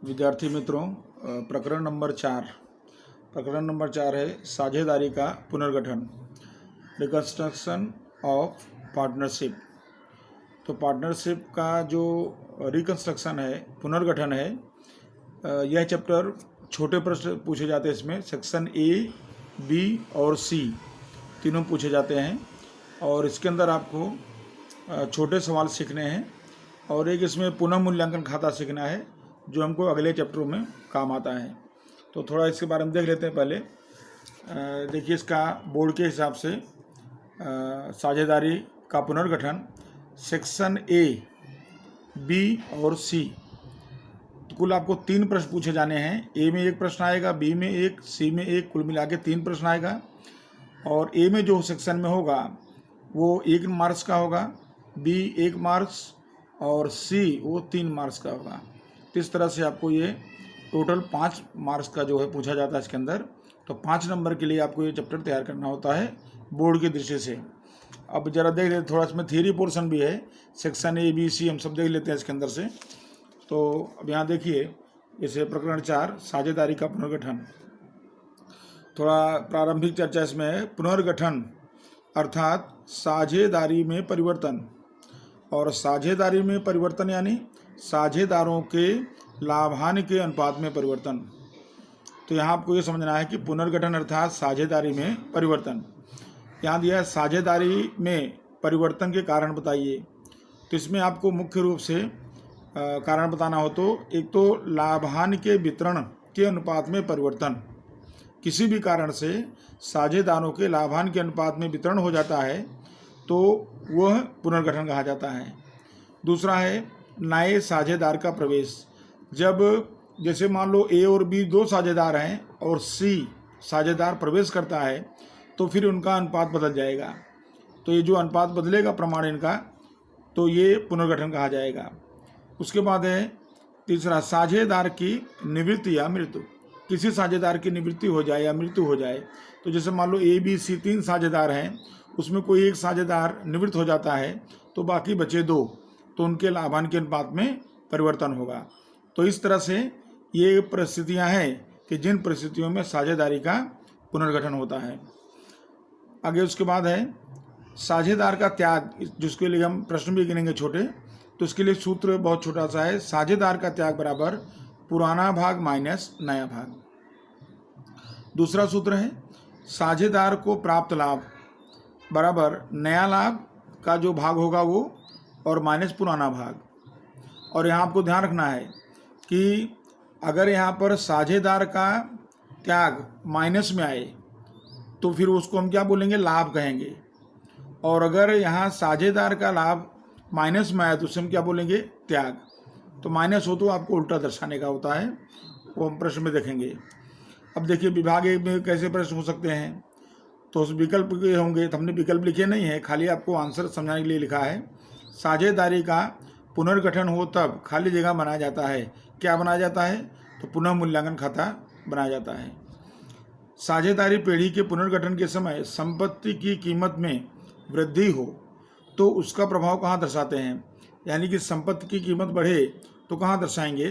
विद्यार्थी मित्रों, प्रकरण नंबर 4 है साझेदारी का पुनर्गठन, रिकंस्ट्रक्शन ऑफ पार्टनरशिप। तो पार्टनरशिप का जो रिकंस्ट्रक्शन है, पुनर्गठन है, यह चैप्टर छोटे प्रश्न पूछे जाते हैं। इसमें सेक्शन ए, बी और सी तीनों पूछे जाते हैं और इसके अंदर आपको छोटे सवाल सीखने हैं और एक इसमें पुनः मूल्यांकन खाता सीखना है जो हमको अगले चैप्टरों में काम आता है। तो थोड़ा इसके बारे में देख लेते हैं। पहले देखिए, इसका बोर्ड के हिसाब से साझेदारी का पुनर्गठन सेक्शन ए, बी और सी, तो कुल आपको 3 प्रश्न पूछे जाने हैं। ए में 1 प्रश्न आएगा, बी में 1, सी में 1, कुल मिला के 3 प्रश्न आएगा। और ए में जो सेक्शन में होगा वो 1 मार्क्स का होगा, बी 1 मार्क्स और सी वो 3 मार्क्स का होगा। तो इस तरह से आपको ये टोटल 5 मार्क्स का जो है पूछा जाता है इसके अंदर। तो 5 नंबर के लिए आपको ये चैप्टर तैयार करना होता है बोर्ड की दृष्टि से। अब जरा देख लेते, थोड़ा इसमें थियरी पोर्शन भी है, सेक्शन ए, बी, सी हम सब देख लेते हैं इसके अंदर से। तो अब यहाँ देखिए, जैसे प्रकरण 4 साझेदारी का पुनर्गठन, थोड़ा प्रारंभिक चर्चा इसमें है। पुनर्गठन अर्थात साझेदारी में परिवर्तन, और साझेदारी में परिवर्तन यानी साझेदारों के लाभांश के अनुपात में परिवर्तन। तो यहाँ आपको ये समझना है कि पुनर्गठन अर्थात साझेदारी में परिवर्तन। यहाँ दिया है साझेदारी में परिवर्तन के कारण बताइए। तो इसमें आपको मुख्य रूप से कारण बताना हो तो एक तो लाभांश के वितरण के अनुपात में परिवर्तन, किसी भी कारण से साझेदारों के लाभांश के अनुपात में वितरण हो जाता है तो वह पुनर्गठन कहा जाता है। दूसरा है नए साझेदार का प्रवेश। जब जैसे मान लो ए और बी 2 साझेदार हैं और सी साझेदार प्रवेश करता है तो फिर उनका अनुपात बदल जाएगा। तो ये जो अनुपात बदलेगा प्रमाण इनका, तो ये पुनर्गठन कहा जाएगा। उसके बाद है तीसरा, साझेदार की निवृत्ति या मृत्यु। किसी साझेदार की निवृत्ति हो जाए या मृत्यु हो जाए, तो जैसे मान लो ए, बी, सी 3 साझेदार हैं, उसमें कोई एक साझेदार निवृत्त हो जाता है तो बाकी बचे 2, तो उनके लाभांश के अनुपात में परिवर्तन होगा। तो इस तरह से ये परिस्थितियां हैं कि जिन परिस्थितियों में साझेदारी का पुनर्गठन होता है। आगे उसके बाद है साझेदार का त्याग, जिसके लिए हम प्रश्न भी गिनेंगे छोटे। तो इसके लिए सूत्र बहुत छोटा सा है, साझेदार का त्याग बराबर पुराना भाग माइनस नया भाग। दूसरा सूत्र है साझेदार को प्राप्त लाभ बराबर नया लाभ का जो भाग होगा वो और माइनस पुराना भाग। और यहाँ आपको ध्यान रखना है कि अगर यहाँ पर साझेदार का त्याग माइनस में आए तो फिर उसको हम क्या बोलेंगे, लाभ कहेंगे। और अगर यहाँ साझेदार का लाभ माइनस में आए तो उसे हम क्या बोलेंगे, त्याग। तो माइनस हो तो आपको उल्टा दर्शाने का होता है, वो हम प्रश्न में देखेंगे। अब देखिए विभाग 1 में कैसे प्रश्न हो सकते हैं, तो उस विकल्प के होंगे। तो हमने विकल्प लिखे नहीं है, खाली आपको आंसर समझाने के लिए लिखा है। साझेदारी का पुनर्गठन हो तब खाली जगह बनाया जाता है। क्या बनाया जाता है, तो पुनः मूल्यांकन खाता बनाया जाता है। साझेदारी पेढ़ी के पुनर्गठन के समय संपत्ति की कीमत में वृद्धि हो तो उसका प्रभाव कहाँ दर्शाते हैं, यानी कि संपत्ति की कीमत बढ़े तो कहाँ दर्शाएंगे।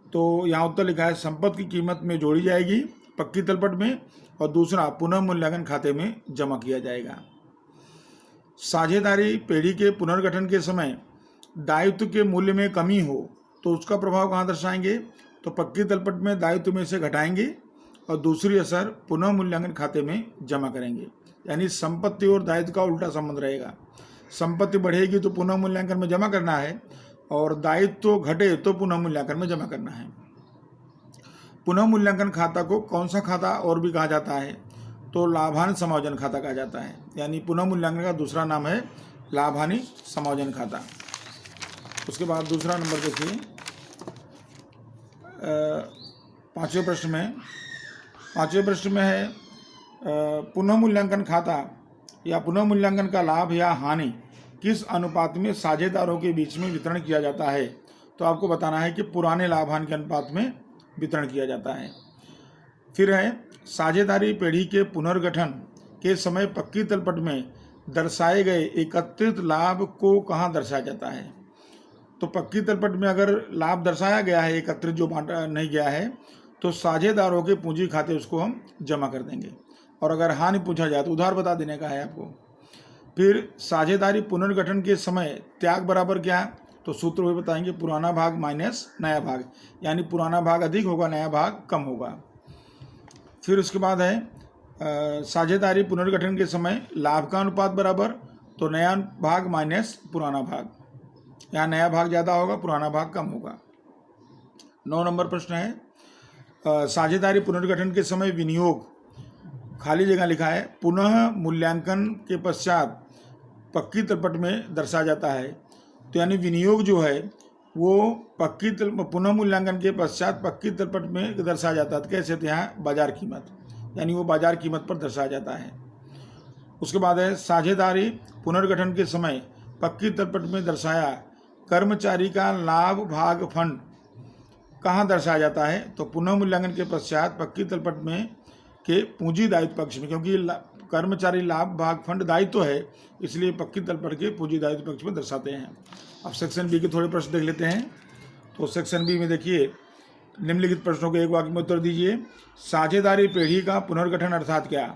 तो यहाँ उत्तर लिखा है संपत्ति की कीमत में जोड़ी जाएगी पक्की तलपट में, और दूसरा पुनः मूल्यांकन खाते में जमा किया जाएगा। साझेदारी पेढ़ी के पुनर्गठन के समय दायित्व के मूल्य में कमी हो तो उसका प्रभाव कहाँ दर्शाएंगे, तो पक्की तलपट में दायित्व में से घटाएंगे और दूसरी असर पुनः मूल्यांकन खाते में जमा करेंगे। यानी संपत्ति और दायित्व का उल्टा संबंध रहेगा। संपत्ति बढ़ेगी तो पुनः मूल्यांकन में जमा करना है और दायित्व घटे तो पुनः मूल्यांकन में जमा करना है। पुनः मूल्यांकन खाता को कौन सा खाता और भी कहा जाता है, तो लाभांश समायोजन खाता कहा जाता है। यानी पुनः मूल्यांकन का दूसरा नाम है लाभांश समायोजन खाता। उसके बाद दूसरा नंबर देखिए, 5वें प्रश्न में है पुनः मूल्यांकन खाता या पुनः मूल्यांकन का लाभ या हानि किस अनुपात में साझेदारों के बीच में वितरण किया जाता है। तो आपको बताना है कि पुराने लाभांश के अनुपात में वितरण किया जाता है। फिर है साझेदारी पेढ़ी के पुनर्गठन के समय पक्की तलपट में दर्शाए गए एकत्रित लाभ को कहाँ दर्शाया जाता है। तो पक्की तलपट में अगर लाभ दर्शाया गया है एकत्रित जो बांटा नहीं गया है तो साझेदारों के पूंजी खाते उसको हम जमा कर देंगे। और अगर हानि पूछा जाए तो उधार बता देने का है आपको। फिर साझेदारी पुनर्गठन के समय त्याग बराबर क्या है, तो सूत्र भी बताएंगे, पुराना भाग माइनस नया भाग, यानी पुराना भाग अधिक होगा, नया भाग कम होगा। फिर उसके बाद है साझेदारी पुनर्गठन के समय लाभ का अनुपात बराबर, तो नया भाग माइनस पुराना भाग, यहाँ नया भाग ज़्यादा होगा, पुराना भाग कम होगा। 9 नंबर प्रश्न है साझेदारी पुनर्गठन के समय विनियोग, खाली जगह लिखा है, पुनः मूल्यांकन के पश्चात पक्की तलपट में दर्शाया जाता है। तो यानी विनियोग जो है वो पुनः मूल्यांकन के पश्चात पक्की तलपट में दर्शाया जाता है। कैसे, तो यहाँ बाजार कीमत, यानी वो बाजार कीमत पर दर्शाया जाता है। उसके बाद है साझेदारी पुनर्गठन के समय पक्की तलपट में दर्शाया कर्मचारी का लाभ भाग फंड कहाँ दर्शाया जाता है, तो पुनः मूल्यांकन के पश्चात पक्की तलपट में के पूंजी दायित्व पक्ष में, क्योंकि कर्मचारी लाभ भाग फंड दायित्व है, इसलिए पक्की तलपट के पूंजी दायित्व पक्ष में दर्शाते हैं। अब सेक्शन बी के थोड़े प्रश्न देख लेते हैं। तो सेक्शन बी में देखिए, निम्नलिखित प्रश्नों के एक वाक्य में उत्तर दीजिए। साझेदारी पेढ़ी का पुनर्गठन अर्थात क्या,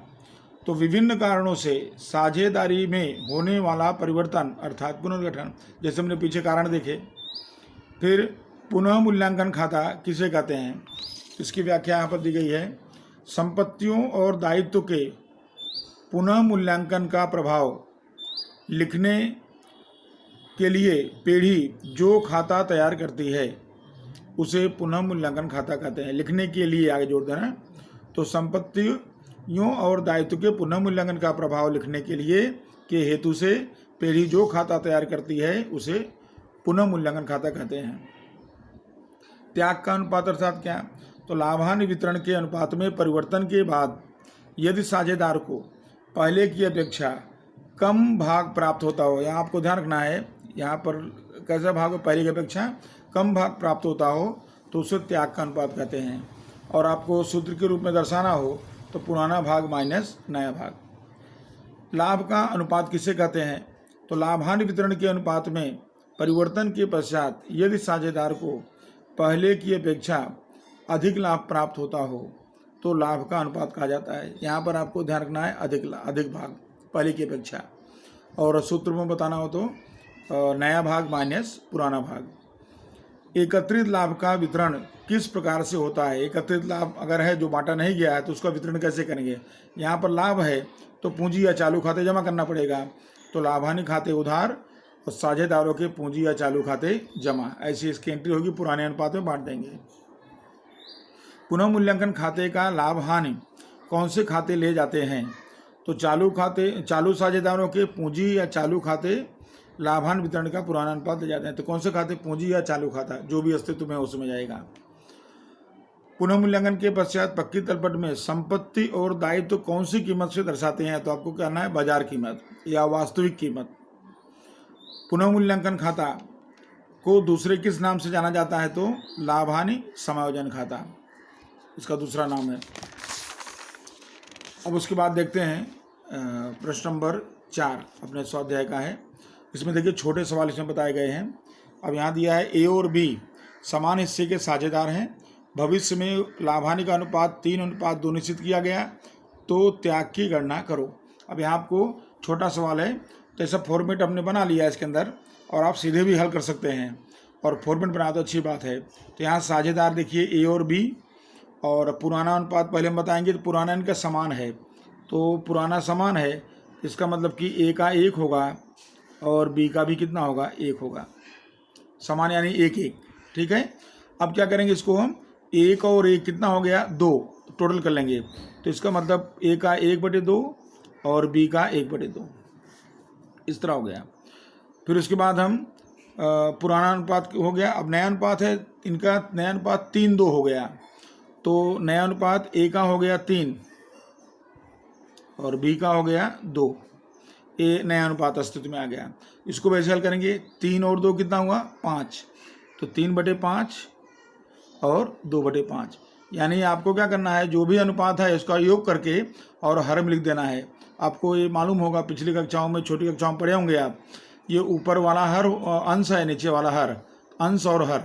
तो विभिन्न कारणों से साझेदारी में होने वाला परिवर्तन अर्थात पुनर्गठन, जैसे हमने पीछे कारण देखे। फिर पुनः मूल्यांकन खाता किसे कहते हैं, इसकी व्याख्या यहाँ पर दी गई है। संपत्तियों और दायित्व के पुनः मूल्यांकन का प्रभाव लिखने के लिए पीढ़ी जो खाता तैयार करती है उसे पुनः मूल्यांकन खाता कहते हैं। लिखने के लिए आगे जोड़ देना, तो संपत्तियों और दायित्व के पुनः मूल्यांकन का प्रभाव लिखने के लिए के हेतु से पीढ़ी जो खाता तैयार करती है उसे पुनः मूल्यांकन खाता कहते हैं। त्याग का अनुपात अर्थात क्या, तो लाभांश वितरण के अनुपात में परिवर्तन के बाद यदि साझेदार को पहले की अपेक्षा कम भाग प्राप्त होता हो, यहाँ आपको ध्यान रखना है, यहाँ पर कैसा भाग हो, पहले की अपेक्षा कम भाग प्राप्त होता हो तो उसे त्याग का अनुपात कहते हैं। और आपको सूत्र के रूप में दर्शाना हो तो पुराना भाग माइनस नया भाग। लाभ का अनुपात किसे कहते हैं, तो लाभांश वितरण के अनुपात में परिवर्तन के पश्चात यदि साझेदार को पहले की अपेक्षा अधिक लाभ प्राप्त होता हो तो लाभ का अनुपात कहा जाता है। यहाँ पर आपको ध्यान रखना है अधिक भाग पहले की अपेक्षा, और सूत्र में बताना हो तो नया भाग माइनस पुराना भाग। एकत्रित लाभ का वितरण किस प्रकार से होता है, एकत्रित लाभ अगर है जो बांटा नहीं गया है तो उसका वितरण कैसे करेंगे। यहाँ पर लाभ है तो पूंजी या चालू खाते जमा करना पड़ेगा, तो लाभानी खाते उधार और साझेदारों के पूंजी या चालू खाते जमा, ऐसी इसकी एंट्री होगी, पुराने अनुपात में बांट देंगे। पुनः मूल्यांकन खाते का लाभ हानि कौन से खाते ले जाते हैं, तो चालू साझेदारों के पूंजी या चालू खाते लाभांश वितरण का पुराना अनुपात ले जाते हैं। तो कौन से खाते, पूंजी या चालू खाता, जो भी अस्तित्व में उसमें जाएगा। पुनः मूल्यांकन के पश्चात पक्की तलपट में संपत्ति और दायित्व कौन सी कीमत से दर्शाते हैं, तो आपको कहना है बाजार कीमत या वास्तविक कीमत। पुनः मूल्यांकन खाता को दूसरे किस नाम से जाना जाता है, तो लाभ हानि समायोजन खाता इसका दूसरा नाम है। अब उसके बाद देखते हैं प्रश्न नंबर 4 अपने स्वाध्याय का है। इसमें देखिए छोटे सवाल इसमें बताए गए हैं। अब यहाँ दिया है ए और बी समान हिस्से के साझेदार हैं, भविष्य में लाभानी का अनुपात 3:2 निश्चित किया गया, तो त्याग की गणना करो। अब यहाँ आपको छोटा सवाल है, तो ऐसा फॉर्मेट हमने बना लिया है इसके अंदर, और आप सीधे भी हल कर सकते हैं, और फॉर्मेट बना तो अच्छी बात है। तो यहाँ साझेदार देखिए ए और बी, और पुराना अनुपात पहले हम बताएंगे, तो पुराना इनका समान है, तो पुराना समान है, इसका मतलब कि ए का 1 होगा और बी का भी कितना होगा, 1 होगा, समान यानी 1-1, ठीक है। अब क्या करेंगे, इसको हम 1 और 1 कितना हो गया, 2 टोटल कर लेंगे, तो इसका मतलब ए का 1/2 और बी का 1/2, इस तरह हो गया। फिर उसके बाद हम पुराना अनुपात हो गया, अब नया अनुपात है, इनका नया अनुपात 3:2 हो गया, तो नया अनुपात ए का हो गया 3 और बी का हो गया 2, ए नया अनुपात अस्तित्व में आ गया। इसको वैसे हल करेंगे, 3 और 2 कितना हुआ, 5, तो 3/5 और 2/5, यानी आपको क्या करना है, जो भी अनुपात है उसका योग करके और हर में लिख देना है। आपको ये मालूम होगा, पिछली कक्षाओं में छोटी कक्षाओं में पढ़े होंगे आप, ये ऊपर वाला हर अंश है, नीचे वाला हर, अंश और हर,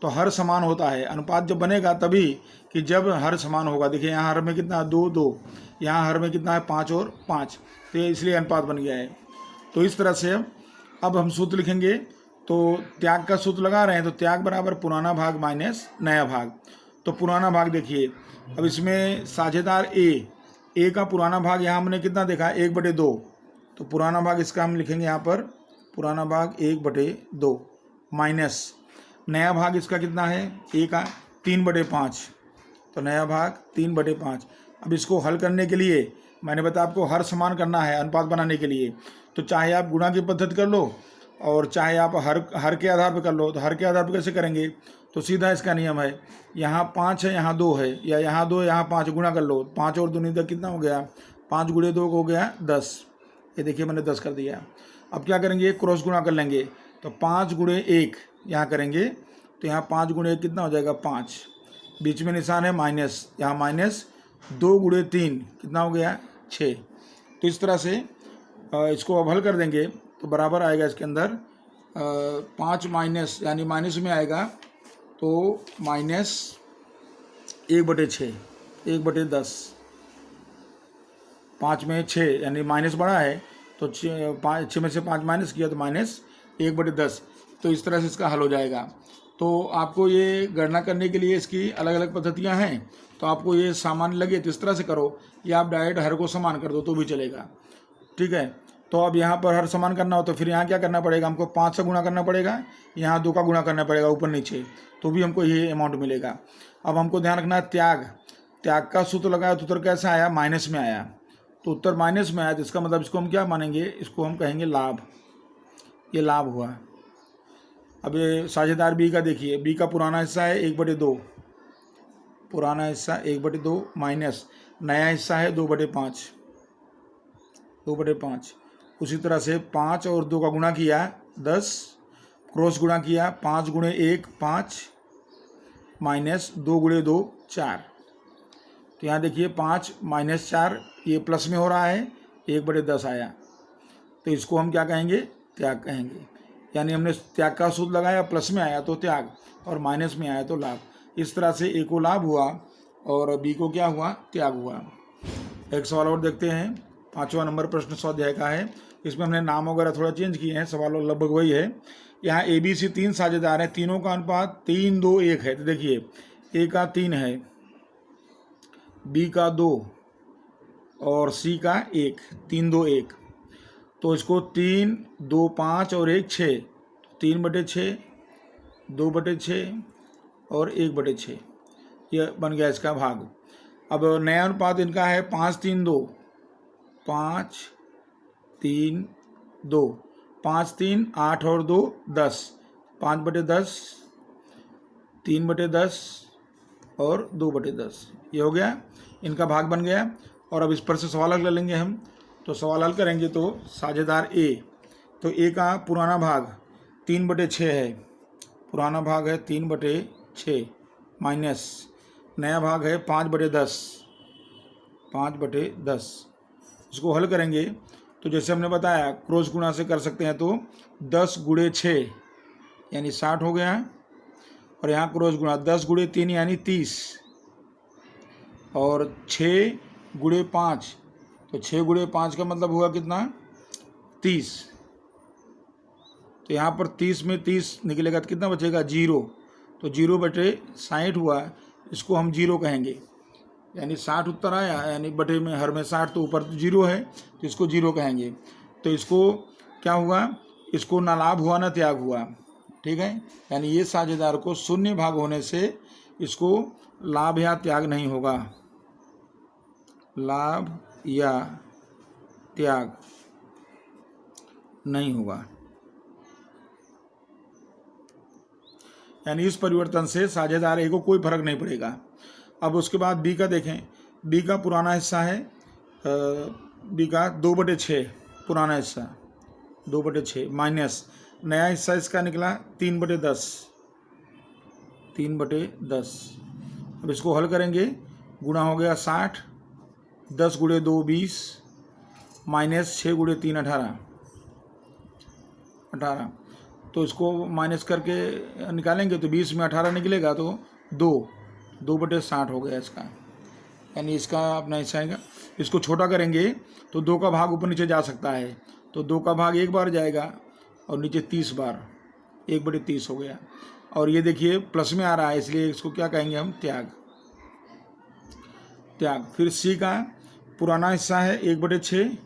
तो हर समान होता है। अनुपात जब बनेगा तभी कि जब हर समान होगा। देखिए यहाँ हर में कितना है 2 2, यहाँ हर में कितना है 5 और 5, तो ये इसलिए अनुपात बन गया है। तो इस तरह से अब हम सूत्र लिखेंगे। तो त्याग का सूत्र लगा रहे हैं, तो त्याग बराबर पुराना भाग माइनस नया भाग। तो पुराना भाग देखिए, अब इसमें साझेदार ए का पुराना भाग यहाँ हमने कितना देखा 1/2, तो पुराना भाग इसका हम लिखेंगे यहाँ पर पुराना भाग 1/2 माइनस नया भाग इसका कितना है ए का 3/5, तो नया भाग 3/5। अब इसको हल करने के लिए मैंने बताया आपको हर समान करना है अनुपात बनाने के लिए, तो चाहे आप गुणा की पद्धति कर लो और चाहे आप हर के आधार पर कर लो। तो हर के आधार पर कैसे करेंगे, तो सीधा इसका नियम है, यहाँ 5 है यहाँ 2 है, या यहाँ 2 यहाँ 5, गुणा कर लो। 5 और 2 तक कितना हो गया, 5 × 2 हो गया 10। ये देखिए मैंने 10 कर दिया। अब क्या करेंगे, क्रॉस गुणा कर लेंगे, तो 5 × 1 यहाँ करेंगे, तो यहाँ 5 × 1 कितना हो जाएगा 5, बीच में निशान है माइनस, यहाँ माइनस 2 × 3 कितना हो गया 6। तो इस तरह से इसको अब हल कर देंगे तो बराबर आएगा इसके अंदर 5 माइनस यानी माइनस में आएगा, तो माइनस 1/6 1/10, 5 में 6 यानी माइनस बड़ा है, तो 6 में से 5 माइनस किया तो माइनस 1/10। तो इस तरह से इसका हल हो जाएगा। तो आपको ये गणना करने के लिए इसकी अलग अलग पद्धतियां हैं, तो आपको ये सामान्य लगे तो इस तरह से करो, या आप डायरेक्ट हर को समान कर दो तो भी चलेगा। ठीक है, तो अब यहाँ पर हर समान करना हो तो फिर यहाँ क्या करना पड़ेगा, हमको 5 से गुणा करना पड़ेगा, यहाँ 2 का गुणा करना पड़ेगा ऊपर नीचे, तो भी हमको ये अमाउंट मिलेगा। अब हमको ध्यान रखना है त्याग का सूत्र लगाया तो उत्तर कैसा आया, माइनस में आया, तो उत्तर माइनस में आया, तो इसका मतलब इसको हम क्या मानेंगे, इसको हम कहेंगे लाभ, ये लाभ हुआ। अब ये साझेदार बी का देखिए, बी का पुराना हिस्सा है 1/2, पुराना हिस्सा 1/2 माइनस नया हिस्सा है 2/5, 2/5। उसी तरह से 5 और 2 का गुणा किया 10, क्रॉस गुणा किया 5 × 1 5 माइनस 2 × 2 4। तो यहाँ देखिए 5 माइनस 4 ये प्लस में हो रहा है, 1/10 आया, तो इसको हम क्या कहेंगे, त्याग कहेंगे। यानी हमने त्याग का सूत्र लगाया, प्लस में आया तो त्याग और माइनस में आया तो लाभ। इस तरह से ए को लाभ हुआ और बी को क्या हुआ, त्याग हुआ। एक सवाल और देखते हैं, 5वां नंबर प्रश्न स्वाध्याय का है। इसमें हमने नाम वगैरह थोड़ा चेंज किए हैं, सवाल लगभग वही है। यहाँ ए बी सी 3 साझेदार हैं, तीनों का अनुपात 3 2 1 है। तो देखिए ए का 3 है, बी का 2 और सी का 1, 3 2 1। तो इसको 3 2 5 और 1 6, 3/6 2/6 और 1/6, यह बन गया इसका भाग। अब नया अनुपात इनका है 5 3 2, 5 3 2, 5 3 8 और 2 10, 5/10 3/10 और 2/10, ये हो गया, इनका भाग बन गया। और अब इस पर से सवाल हल कर लेंगे हम। तो सवाल हल करेंगे तो साझेदार ए, तो ए का पुराना भाग 3/6 है, पुराना भाग है 3/6 माइनस नया भाग है 5/10, 5/10। इसको हल करेंगे तो जैसे हमने बताया क्रॉस गुणा से कर सकते हैं, तो 10 × 6 यानी 60 हो गया, और यहाँ क्रॉस गुणा 10 × 3 यानी 30, और 6 × 5, तो 6 × 5 का मतलब हुआ कितना 30। तो यहाँ पर 30 में 30 निकलेगा तो कितना बचेगा 0, तो 0/60 हुआ, इसको हम 0 कहेंगे। यानी 60 उत्तर आया, यानी बटे में हर में 60, तो ऊपर 0 है तो इसको 0 कहेंगे। तो इसको क्या हुआ, इसको ना लाभ हुआ ना त्याग हुआ। ठीक है, यानी ये साझेदार को शून्य भाग होने से इसको लाभ या त्याग नहीं होगा, लाभ या त्याग नहीं होगा। यानी इस परिवर्तन से साझेदार ए को कोई फर्क नहीं पड़ेगा। अब उसके बाद बी का देखें, बी का पुराना हिस्सा है, बी का 2/6 पुराना हिस्सा 2/6 माइनस नया हिस्सा इसका निकला 3/10, 3/10। अब इसको हल करेंगे, गुणा हो गया 60, 10 × 2 20 माइनस 6 × 3 18, तो इसको माइनस करके निकालेंगे तो 20 में 18 निकलेगा, तो 2/60 हो गया इसका, यानी इसका अपना हिस्सा आएगा। इसको छोटा करेंगे तो 2 का भाग ऊपर नीचे जा सकता है, तो 2 का भाग एक बार जाएगा और नीचे 30 बार, 1/30 हो गया। और ये देखिए प्लस में आ रहा है, इसलिए इसको क्या कहेंगे हम, त्याग। फिर सी का पुराना हिस्सा है 1/6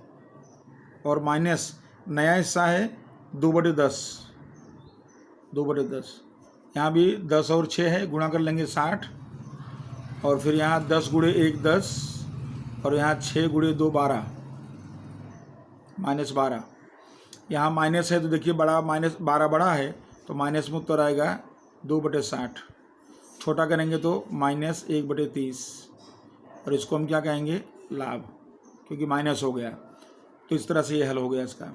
और माइनस नया हिस्सा है 2/10। 2/10 यहाँ भी 10 और 6 है, गुणा कर लेंगे 60, और फिर यहाँ 10 गुणे 1 10, और यहाँ 6 गुणे 2 12, -12। यहाँ माइनस है तो देखिए बड़ा, -12 बड़ा है तो माइनस में उत्तर आएगा 2/60। छोटा करेंगे तो -1/30, और इसको हम क्या कहेंगे, लाभ, क्योंकि माइनस हो गया। तो इस तरह से ये हल हो गया इसका।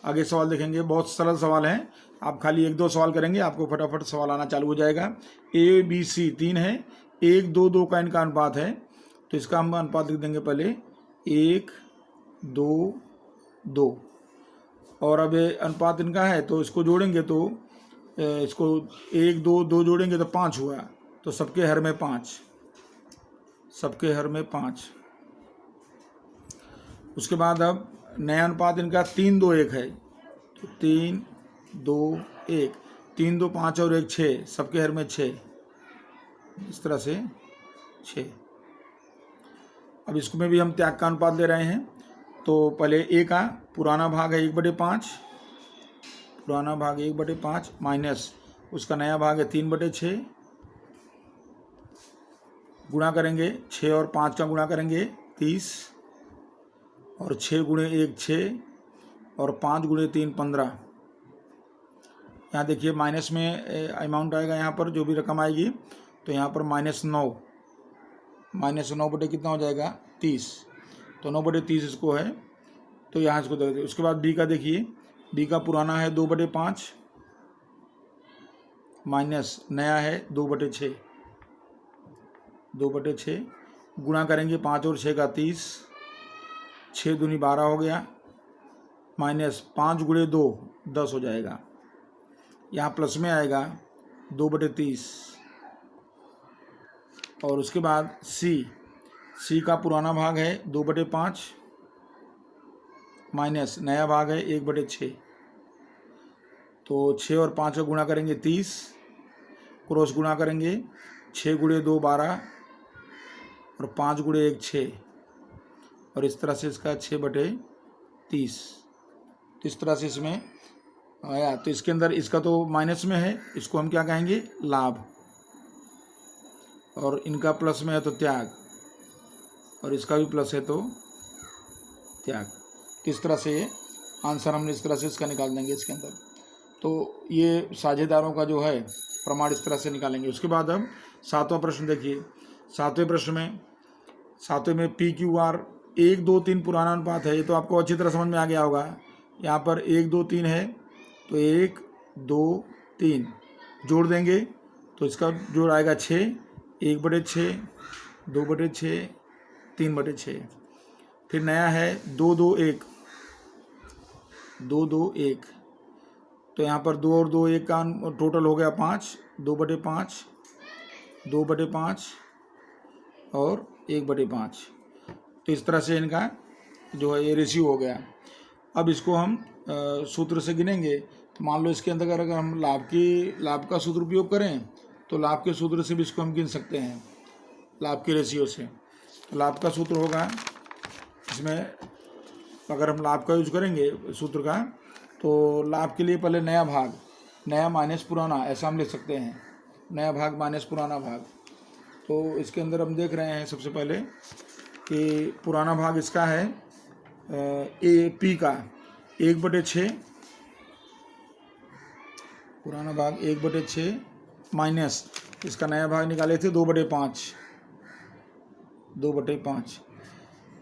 आगे सवाल देखेंगे, बहुत सरल सवाल है, आप खाली 1-2 सवाल करेंगे, आपको फटाफट सवाल आना चालू हो जाएगा। A B C 3 है, 1 2 2 का इनका अनुपात है, तो इसका हम अनुपात लिख देंगे पहले 1 2 2, और अब ये अनुपात इनका है तो इसको जोड़ेंगे तो इसको 1 2 2 जोड़ेंगे तो 5 हुआ, तो सबके हर में 5, सबके हर में 5। उसके बाद अब नया अनुपात इनका 3 2 1 है, तो 3 2 1, 3 2 5 और 1 6, सबके हर में 6, इस तरह से 6। अब इसको में भी हम त्याग का अनुपात ले रहे हैं, तो पहले ए का पुराना भाग है 1/5, पुराना भाग 1/5 माइनस उसका नया भाग है 3/6, गुणा करेंगे 6 और 5 का गुणा करेंगे 30, और 6 गुणे 1 6, और 5 गुणे 3 15। यहाँ देखिए माइनस में अमाउंट आएगा, यहाँ पर जो भी रकम आएगी, तो यहाँ पर -9, -9 बटे कितना हो जाएगा 30, तो 9/30 इसको है, तो यहाँ इसको दे। उसके बाद बी का देखिए, बी का पुराना है 2/5 माइनस नया है 2/6, 2/6 गुणा करेंगे 5 और 6 का 30, 6 दूनी 12 हो गया, माइनस 5 गुणे 2 10 हो जाएगा, यहाँ प्लस में आएगा 2/30। और उसके बाद सी का पुराना भाग है 2/5 माइनस नया भाग है 1/6, तो 6 और 5 को गुणा करेंगे 30, क्रॉस गुणा करेंगे 6 गुणे 2 12, और 5 गुणे 1 6, और इस तरह से इसका 6/30। तो इस तरह से इसमें आया। तो इसके अंदर इसका तो माइनस में है, इसको हम क्या कहेंगे, लाभ, और इनका प्लस में है तो त्याग, और इसका भी प्लस है तो त्याग। इस तरह से ये आंसर हमने इस तरह से इसका निकाल देंगे इसके अंदर। तो ये साझेदारों का जो है प्रमाण इस तरह से निकालेंगे। उसके बाद अब 7वां प्रश्न देखिए। 7वें में PQR 1 2 3 पुराना अनुपात है, ये तो आपको अच्छी तरह समझ में आ गया होगा। यहाँ पर 1 2 3 है, तो 1 2 3 जोड़ देंगे तो इसका जोड़ आएगा 6, 1/6 2/6 3/6। फिर नया है 2 2 1, 2 2 1, तो यहाँ पर 2 और 2 1 का टोटल हो गया 5, 2/5 2/5 और 1/5। तो इस तरह से इनका जो है ये रेशियो हो गया। अब इसको हम सूत्र से गिनेंगे। तो मान लो इसके अंदर अगर हम लाभ का सूत्र उपयोग करें तो लाभ के सूत्र से भी इसको हम गिन सकते हैं, लाभ के रेशियो से। तो लाभ का सूत्र होगा, इसमें अगर हम लाभ का यूज करेंगे सूत्र का, तो लाभ के लिए पहले नया माइनस पुराना, ऐसा हम लिख सकते हैं, नया भाग माइनस पुराना भाग। तो इसके अंदर हम देख रहे हैं सबसे पहले कि पुराना भाग इसका है पी का 1/6, पुराना भाग 1/6 माइनस इसका नया भाग निकाले थे 2/5।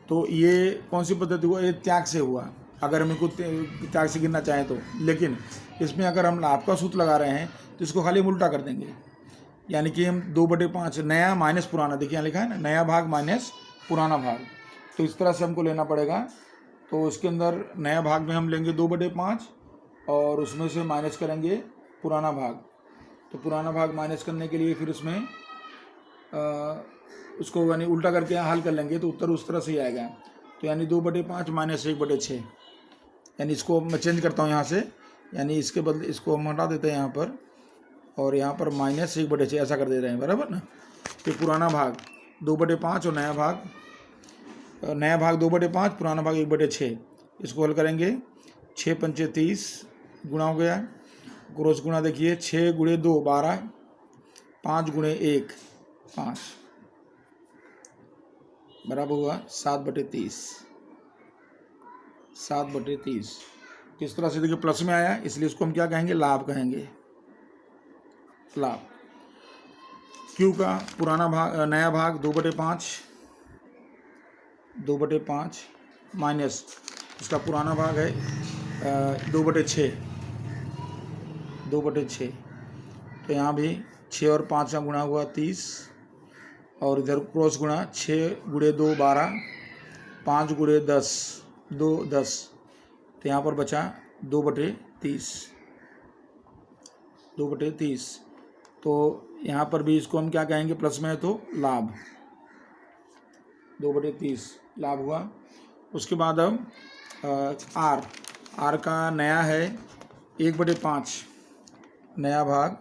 तो ये कौन सी पद्धति हुआ, ये त्याग से हुआ, अगर हम इनको त्याग से गिनना चाहें तो। लेकिन इसमें अगर हम लाभ का सूत्र लगा रहे हैं तो इसको खाली हम उल्टा कर देंगे, यानी कि हम 2/5 नया माइनस पुराना, देखिए यहाँ लिखा है ना, नया भाग माइनस पुराना भाग। तो इस तरह से हमको लेना पड़ेगा। तो इसके अंदर नया भाग में हम लेंगे 2/5 और उसमें से माइनस करेंगे पुराना भाग। तो पुराना भाग माइनस करने के लिए फिर उसमें उसको यानी उल्टा करके हल कर लेंगे तो उत्तर उस तरह से ही आएगा। तो यानी 2/5 माइनस 1/6, यानी इसको मैं चेंज करता हूँ यहाँ से, यानी इसके बदले इसको हम हटा देते हैं यहाँ पर, और यहाँ पर माइनस 1/6 ऐसा कर दे रहे हैं, बराबर ना। तो पुराना भाग 2/5 और नया भाग 2/5, पुराना भाग 1/6। इसको हल करेंगे, 6 पंचे 30 गुणा हो गया, क्रॉस गुणा देखिए 6 गुणे 2 12, 5 गुणे 1 5, बराबर हुआ 7/30। 7/30 किस तरह से देखिए प्लस में आया, इसलिए इसको हम क्या कहेंगे, लाभ कहेंगे, लाभ। क्यू का पुराना भाग नया भाग 2/5 माइनस उसका पुराना भाग है 2/6। तो यहाँ भी 6 और 5 का गुणा हुआ 30, और इधर क्रॉस गुणा 6 गुणे 2 12, 5 गुणे 10 2 10। तो यहाँ पर बचा 2/30। तो यहाँ पर भी इसको हम क्या कहेंगे, प्लस में है तो लाभ, 2/30 लाभ हुआ। उसके बाद अब आर का नया है 1/5, नया भाग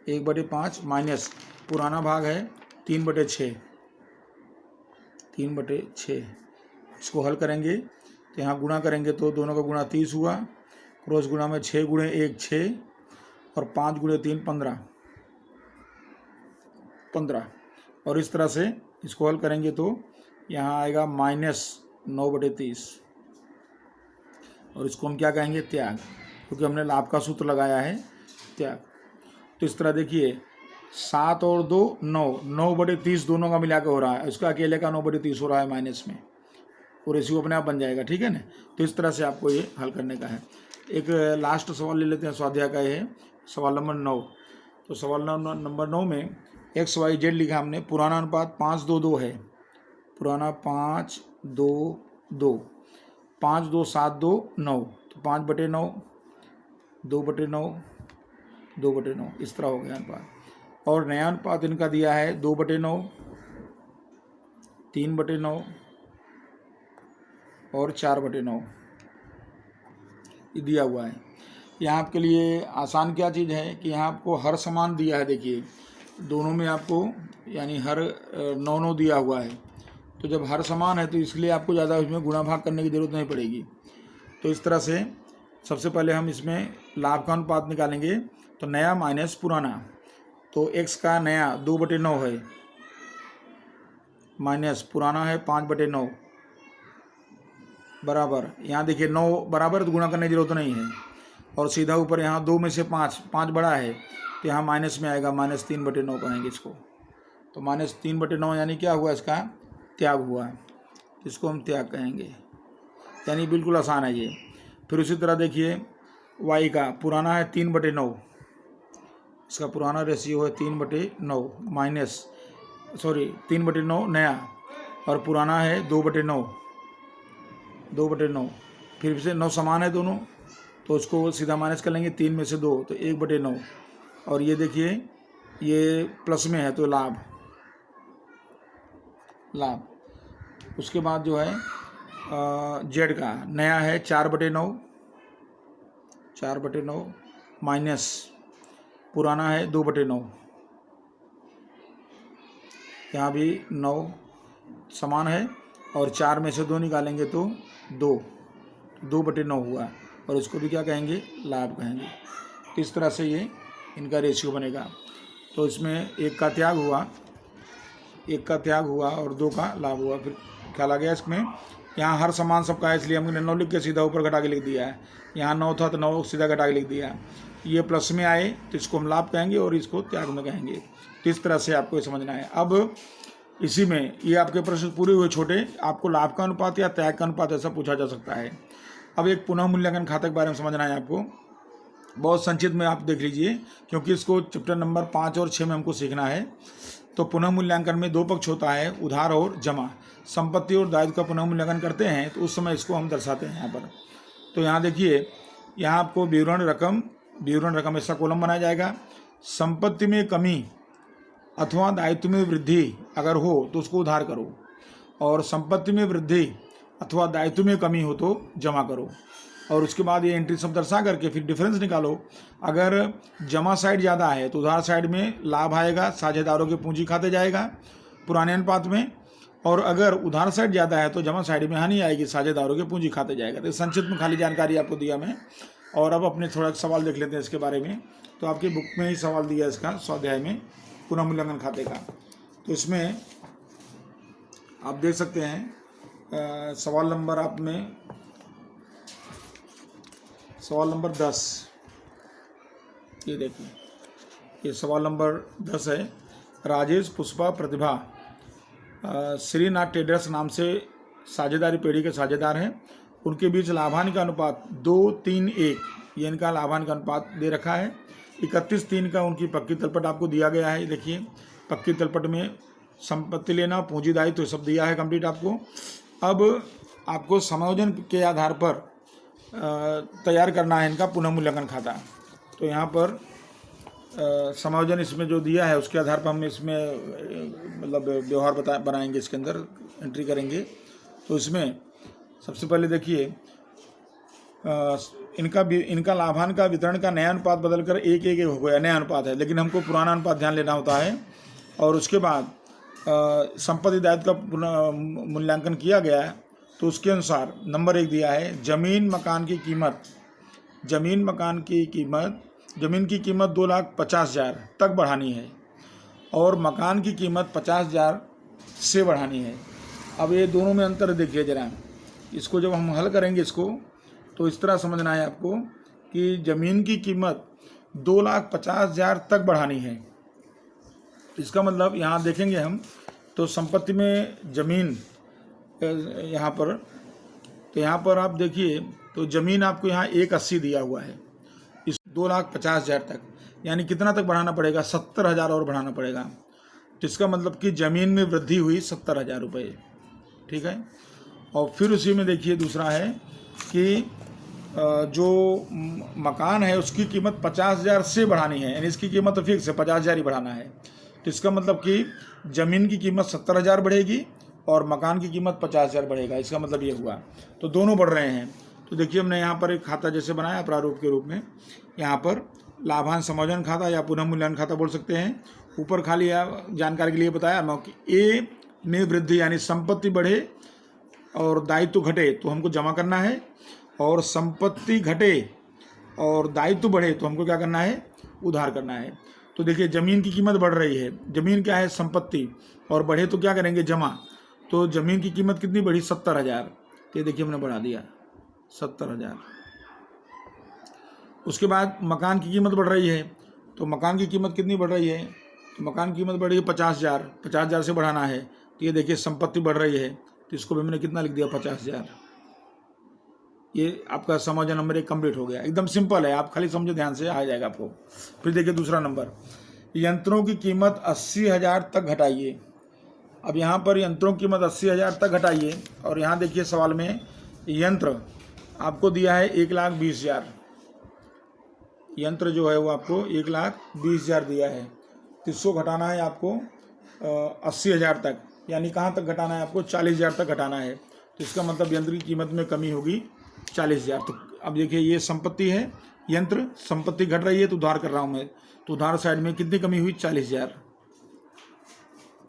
1/5 माइनस पुराना भाग है 3/6। इसको हल करेंगे तो यहाँ गुणा करेंगे तो दोनों का गुणा 30 हुआ, क्रॉस गुणा में 6 गुणे 1 6, और 5 गुणे 3 15, और इस तरह से इसको हल करेंगे तो यहाँ आएगा माइनस 9/30, और इसको हम क्या कहेंगे, त्याग, क्योंकि हमने लाभ का सूत्र लगाया है, त्याग। तो इस तरह देखिए 7 और 2 9, 9/30 दोनों का मिला के हो रहा है, इसका अकेले का 9/30 हो रहा है माइनस में, और रेशियो अपने आप बन जाएगा, ठीक है ना। तो इस तरह से आपको ये हल करने का है। एक लास्ट सवाल ले लेते हैं स्वाध्याय का, ये सवाल नंबर 9। तो सवाल नंबर 9 में XYZ लिखा हमने, पुराना अनुपात 5:2:2 है, पुराना 5:2:2, 5:2 7:2 9, तो 5/9 2/9 2/9 इस तरह हो गया अनुपात। और नया अनुपात इनका दिया है 2/9 3/9 और 4/9 ये दिया हुआ है। यहाँ आपके लिए आसान क्या चीज़ है कि यहाँ आपको हर समान दिया है, देखिए दोनों में आपको यानी हर 9 दिया हुआ है। तो जब हर समान है तो इसलिए आपको ज़्यादा इसमें गुणा भाग करने की ज़रूरत नहीं पड़ेगी। तो इस तरह से सबसे पहले हम इसमें लाभ का अनुपात निकालेंगे। तो नया माइनस पुराना, तो x का नया 2/9 है, माइनस पुराना है 5/9, बराबर। यहाँ देखिए 9 बराबर, तो गुणा करने की जरूरत नहीं है, और सीधा ऊपर यहाँ 2 में से 5 बड़ा है, तो यहाँ माइनस में आएगा, -3/9 कहेंगे इसको। तो -3/9 यानी क्या हुआ, इसका त्याग हुआ, इसको हम त्याग कहेंगे, यानी बिल्कुल आसान है ये। फिर उसी तरह देखिए y का पुराना है 3/9, इसका पुराना रेशियो है 3/9 माइनस 3/9 नया, और पुराना है 2/9 फिर से 9 समान है दोनों, तो उसको सीधा माइनस कर लेंगे, 3 में से 2 तो 1/9, और ये देखिए ये प्लस में है तो लाभ। उसके बाद जो है जेड का नया है 4/9 माइनस पुराना है 2/9, यहाँ भी 9 समान है, और 4 में से 2 निकालेंगे तो 2/9 हुआ, और इसको भी क्या कहेंगे, लाभ कहेंगे। तो इस तरह से ये इनका रेशियो बनेगा। तो इसमें 1 का त्याग हुआ और 2 का लाभ हुआ। फिर क्या लगा इसमें, यहाँ हर समान सबका है, इसलिए हमने 9 लिख के सीधा ऊपर घटा के लिख दिया है। यहाँ 9 था तो 9 सीधा घटा के लिख दिया। ये प्लस में आए तो इसको हम लाभ कहेंगे, और इसको त्याग में कहेंगे। तो इस तरह से आपको ये समझना है। अब इसी में ये आपके प्रश्न पूरे हुए छोटे, आपको लाभ का अनुपात या त्याग का अनुपात ऐसा पूछा जा सकता है। अब एक पुनः मूल्यांकन खाते के बारे में समझना है आपको, बहुत संक्षिप्त में आप देख लीजिए, क्योंकि इसको चैप्टर नंबर 5 और 6 में हमको सीखना है। तो पुनः मूल्यांकन में 2 पक्ष होता है, उधार और जमा। संपत्ति और दायित्व का पुनः मूल्यांकन करते हैं तो उस समय इसको हम दर्शाते हैं यहाँ पर। तो यहाँ देखिए यहाँ आपको विवरण रकम ऐसा कॉलम बनाया जाएगा। संपत्ति में कमी अथवा दायित्व में वृद्धि अगर हो तो उसको उधार करो, और संपत्ति में वृद्धि अथवा दायित्व में कमी हो तो जमा करो। और उसके बाद ये एंट्री सब दर्शा करके फिर डिफरेंस निकालो। अगर जमा साइड ज़्यादा है तो उधार साइड में लाभ आएगा, साझेदारों के पूंजी खाते जाएगा पुराने अनुपात में, और अगर उधार साइड ज़्यादा है तो जमा साइड में हानि आएगी, साझेदारों के पूंजी खाते जाएगा। तो संक्षिप्त में खाली जानकारी आपको दिया मैं। और अब अपने थोड़ा सवाल देख लेते हैं इसके बारे में। तो आपकी बुक में ही सवाल दिया इसका स्वाध्याय में, पुनः मूल्यांकन खाते का। तो इसमें आप देख सकते हैं सवाल नंबर आप में सवाल नंबर 10, ये देखिए, ये सवाल नंबर 10 है। राजेश, पुष्पा, प्रतिभा श्रीनाथ ट्रेडर्स नाम से साझेदारी पेढ़ी के साझेदार हैं। उनके बीच लाभांश का अनुपात 2-3-1, ये इनका लाभांश का अनुपात दे रखा है। 31-3 का उनकी पक्की तलपट आपको दिया गया है। देखिए पक्की तलपट में संपत्ति लेना, पूंजी दायित्व तो सब दिया है कंप्लीट आपको। अब आपको समायोजन के आधार पर तैयार करना है इनका पुनः मूल्यांकन खाता। तो यहाँ पर समायोजन इसमें जो दिया है उसके आधार पर हम इसमें मतलब व्यवहार बनाएंगे, इसके अंदर एंट्री करेंगे। तो इसमें सबसे पहले देखिए इनका लाभांश का वितरण का नया अनुपात बदलकर 1-1 हो गया, नया अनुपात है, लेकिन हमको पुराना अनुपात ध्यान लेना होता है। और उसके बाद संपत्ति दायित्व का पुनः मूल्यांकन किया गया है। तो उसके अनुसार नंबर 1 दिया है, जमीन की कीमत 2,50,000 तक बढ़ानी है और मकान की कीमत 50,000 से बढ़ानी है। अब ये दोनों में अंतर देखिए ज़रा, इसको जब हम हल करेंगे इसको तो इस तरह समझना है आपको कि ज़मीन की कीमत 2,50,000 तक बढ़ानी है। इसका मतलब यहाँ देखेंगे हम तो संपत्ति में ज़मीन यहाँ पर, तो यहाँ पर आप देखिए तो ज़मीन आपको यहाँ 1,80 दिया हुआ है इस 2,50,000 तक, यानी कितना तक बढ़ाना पड़ेगा, 70,000 और बढ़ाना पड़ेगा। तो इसका मतलब कि ज़मीन में वृद्धि हुई 70,000 रुपये, ठीक है। और फिर उसी में देखिए दूसरा है कि जो मकान है उसकी कीमत 50,000 से बढ़ानी है, यानी इसकी कीमत तो फिक्स है, 50,000 ही बढ़ाना है। तो इसका मतलब कि ज़मीन की कीमत 70,000 बढ़ेगी और मकान की कीमत 50,000 बढ़ेगा। इसका मतलब ये हुआ, तो दोनों बढ़ रहे हैं। तो देखिए हमने यहाँ पर एक खाता जैसे बनाया प्रारूप के रूप में, यहाँ पर लाभांश समायोजन खाता या पुनः मूल्यांकन खाता बोल सकते हैं। ऊपर खाली जानकारी के लिए बताया मैं कि ए में वृद्धि यानी संपत्ति बढ़े और दायित्व घटे तो हमको जमा करना है, और संपत्ति घटे और दायित्व बढ़े तो हमको क्या करना है, उधार करना है। तो देखिए ज़मीन की कीमत बढ़ रही है, ज़मीन क्या है, संपत्ति, और बढ़े तो क्या करेंगे, जमा। तो ज़मीन की कीमत कितनी बढ़ी, 70,000, तो ये देखिए हमने बढ़ा दिया 70,000। उसके बाद मकान की कीमत बढ़ रही है, तो मकान की कीमत कितनी बढ़ रही है, तो मकान की कीमत बढ़ रही है 50,000 से बढ़ाना है। तो ये देखिए संपत्ति बढ़ रही है, तो इसको भी मैंने कितना लिख दिया, 50,000। ये आपका समायोजन नंबर 1 कंप्लीट हो गया। एकदम सिंपल है, आप खाली समझो, ध्यान से आ जाएगा आपको। फिर देखिए दूसरा नंबर, यंत्रों की कीमत 80,000 तक घटाइए। अब यहाँ पर यंत्रों की कीमत 80,000 तक घटाइए, और यहाँ देखिए सवाल में यंत्र आपको दिया है 1,20,000, यंत्र जो है वो आपको 1,20,000 दिया है। तो इसको घटाना है आपको 80,000 तक, यानी कहाँ तक घटाना है आपको, 40,000 तक घटाना है। तो इसका मतलब यंत्र की कीमत में कमी होगी 40,000। तो अब देखिए ये संपत्ति है, यंत्र, संपत्ति घट रही है तो उधार कर रहा हूँ मैं, तो उधार साइड में कितनी कमी हुई, 40,000।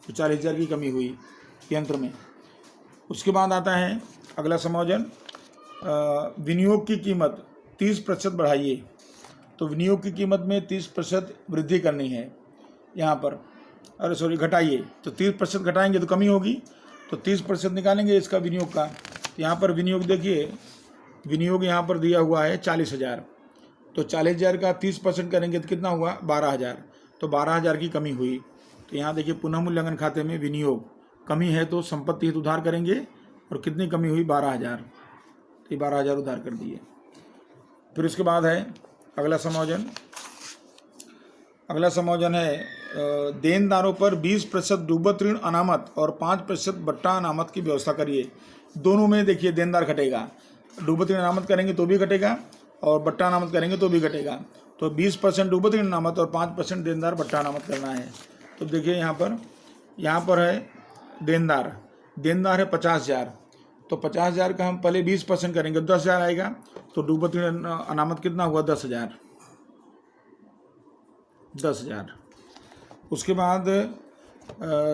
तो 40,000 की कमी हुई यंत्र में। उसके बाद आता है अगला समायोजन, विनियोग की कीमत 30% बढ़ाइए। तो विनियोग की कीमत में 30% वृद्धि करनी है यहाँ पर, अरे सॉरी घटाइए। तो 30% घटाएंगे तो कमी होगी, तो 30% निकालेंगे इसका विनियोग का। तो यहाँ पर विनियोग देखिए, विनियोग यहाँ पर दिया हुआ है 40,000, तो 40,000 का 30% करेंगे तो कितना हुआ, 12,000। तो 12,000 की कमी हुई। तो यहाँ देखिए पुनः मूल्यांकन खाते में विनियोग कमी है तो संपत्ति हेतु उधार करेंगे, और कितनी कमी हुई, 12,000। तो ये 12,000 उधार कर दिए। फिर उसके बाद है अगला समायोजन। अगला समायोजन है देनदारों पर 20% डूबत ऋण अनामत और 5% बट्टा अनामत की व्यवस्था करिए। दोनों में देखिए देनदार घटेगा, डूबत ऋण अनामत करेंगे तो भी घटेगा, और बट्टा अनामत करेंगे तो भी घटेगा। तो 20% डूबत ऋण अनामत और 5% देनदार बट्टा अनामत करना है। तो देखिए यहाँ पर है देनदार है 50,000। तो 50,000 का हम पहले 20% करेंगे, 10,000 आएगा। तो डूबत ऋण अनामत कितना हुआ? 10,000। उसके बाद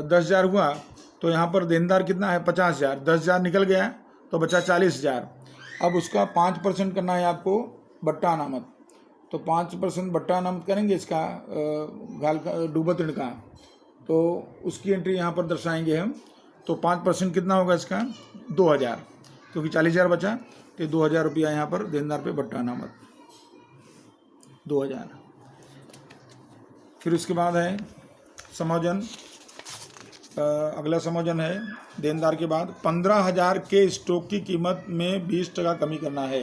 10,000 हुआ तो यहाँ पर देनदार कितना है? 50,000। 10,000 निकल गया तो बचा 40,000। अब उसका 5% करना है आपको बट्टा अनामत। तो 5% बट्टा अनामत करेंगे इसका डूबत ऋण का, तो उसकी एंट्री यहाँ पर दर्शाएंगे हम। तो 5% कितना होगा इसका? 2,000, क्योंकि 40,000 बचा तो 2,000 रुपया यहाँ पर देनदार पे बट्टा अनामत 2,000। फिर उसके बाद है समायोजन। अगला समायोजन है देनदार के बाद 15,000 के स्टॉक की कीमत में 20% कमी करना है।